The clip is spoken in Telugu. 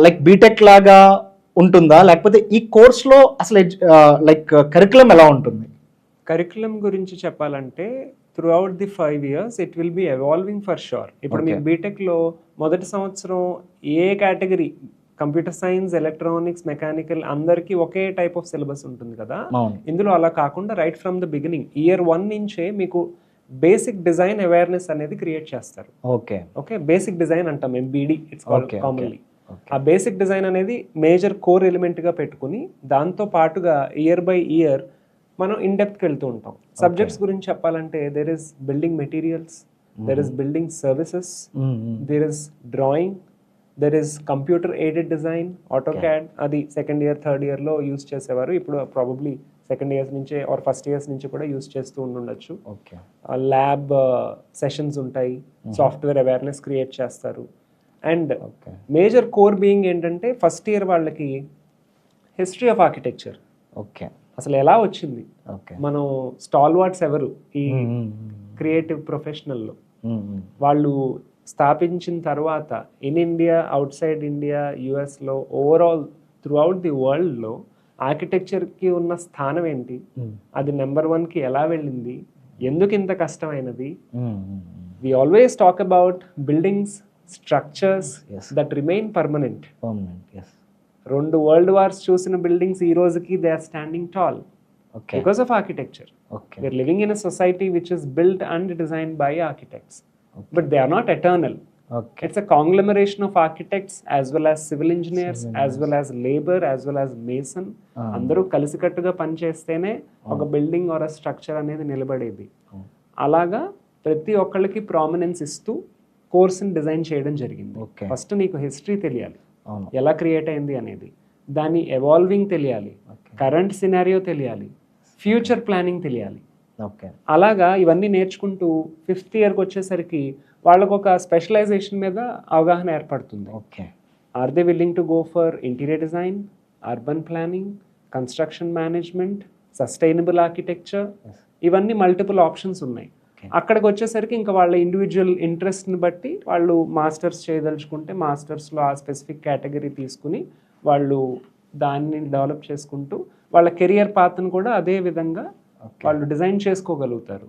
లైక్ బీటెక్ లాగా ఉంటుందా, లేకపోతే ఈ కోర్స్లో అసలు లైక్ కరికులం ఎలా ఉంటుంది? కరికులం గురించి చెప్పాలంటే throughout the 5 years it will be evolving for sure. ఇప్పుడు Okay. మీకు బీటెక్లో మొదటి సంవత్సరం ఏ category, computer science, electronics, mechanical అందరికీ ఒకే టైప్ ఆఫ్ సిలబస్ ఉంటుంది కదా. అవును. ఇందులో అలా కాకుండా right from the beginning year 1 నుంచే మీకు బేసిక్ డిజైన్ అవేర్నెస్ అనేది క్రియేట్ చేస్తారు. ఓకే. ఓకే, బేసిక్ డిజైన్ అంటాం మేము, BD it's called Okay, commonly. Okay. ఆ బేసిక్ డిజైన్ అనేది మేజర్ కోర్ ఎలిమెంట్గా పెట్టుకుని దాంతో పాటుగా ఇయర్ బై ఇయర్ మనం ఇన్ డెప్త్కి వెళ్తూ ఉంటాం. సబ్జెక్ట్స్ గురించి చెప్పాలంటే there is building materials, there is building services, there is drawing, there is computer aided design, AutoCAD. అది సెకండ్ ఇయర్ థర్డ్ ఇయర్లో యూస్ చేసేవారు. ఇప్పుడు ప్రాబబ్లీ సెకండ్ ఇయర్స్ నుంచే ఆర్ ఫస్ట్ ఇయర్స్ నుంచి కూడా యూస్ చేస్తూ ఉండొచ్చు. ఓకే. ల్యాబ్ సెషన్స్ ఉంటాయి, సాఫ్ట్వేర్ అవేర్నెస్ క్రియేట్ చేస్తారు. And okay. Major core being ఏంటంటే ఫస్ట్ ఇయర్ వాళ్ళకి హిస్టరీ ఆఫ్ ఆర్కిటెక్చర్ ఓకే. అసలు ఎలా వచ్చింది, ఓకే. మనం స్టాల్ వార్డ్స్ ఎవరు ఈ క్రియేటివ్ ప్రొఫెషనల్లో, వాళ్ళు స్థాపించిన తర్వాత in India, out side India, యుఎస్లో, ఓవరాల్ త్రూ అవుట్ ది వరల్డ్లో ఆర్కిటెక్చర్కి ఉన్న స్థానం ఏంటి, అది నెంబర్ 1కి ఎలా వెళ్ళింది, ఎందుకు ఇంత కష్టమైనది. We always talk about buildings, structures that remain permanent. రెండు వరల్డ్ వార్స్ చూసిన బిల్డింగ్స్ ఈ రోజుకి they are standing tall because of architecture. We are living in a society which is built and designed by architects, but they are not eternal. It's a conglomeration of architects as well as civil engineers, as well as labor, as well as mason. అందరూ కలిసికట్టుగా పనిచేస్తేనే ఒక బిల్డింగ్ ఆర్ స్ట్రక్చర్ అనేది నిలబడేది. అలాగా ప్రతి ఒక్కళ్ళకి ప్రామినెన్స్ ఇస్తూ కోర్స్ని డిజైన్ చేయడం జరిగింది. ఫస్ట్ నీకు హిస్టరీ తెలియాలి, ఎలా క్రియేట్ అయింది అనేది, దాని ఎవాల్వింగ్ తెలియాలి, కరెంట్ సినారియో తెలియాలి, ఫ్యూచర్ ప్లానింగ్ తెలియాలి. అలాగా ఇవన్నీ నేర్చుకుంటూ 5th ఇయర్కి వచ్చేసరికి వాళ్ళకు ఒక స్పెషలైజేషన్ మీద అవగాహన ఏర్పడుతుంది. Are they willing to go for interior design, urban planning, construction management, sustainable architecture, ఇవన్నీ మల్టిపుల్ ఆప్షన్స్ ఉన్నాయి. అక్కడికి వచ్చేసరికి ఇంకా వాళ్ళ ఇండివిజువల్ ఇంట్రెస్ట్ని బట్టి వాళ్ళు మాస్టర్స్ చేయదలుచుకుంటే మాస్టర్స్లో ఆ స్పెసిఫిక్ కేటగిరీ తీసుకుని వాళ్ళు దాన్ని డెవలప్ చేసుకుంటూ వాళ్ళ కెరియర్ పాత్ను కూడా అదే విధంగా వాళ్ళు డిజైన్ చేసుకోగలుగుతారు.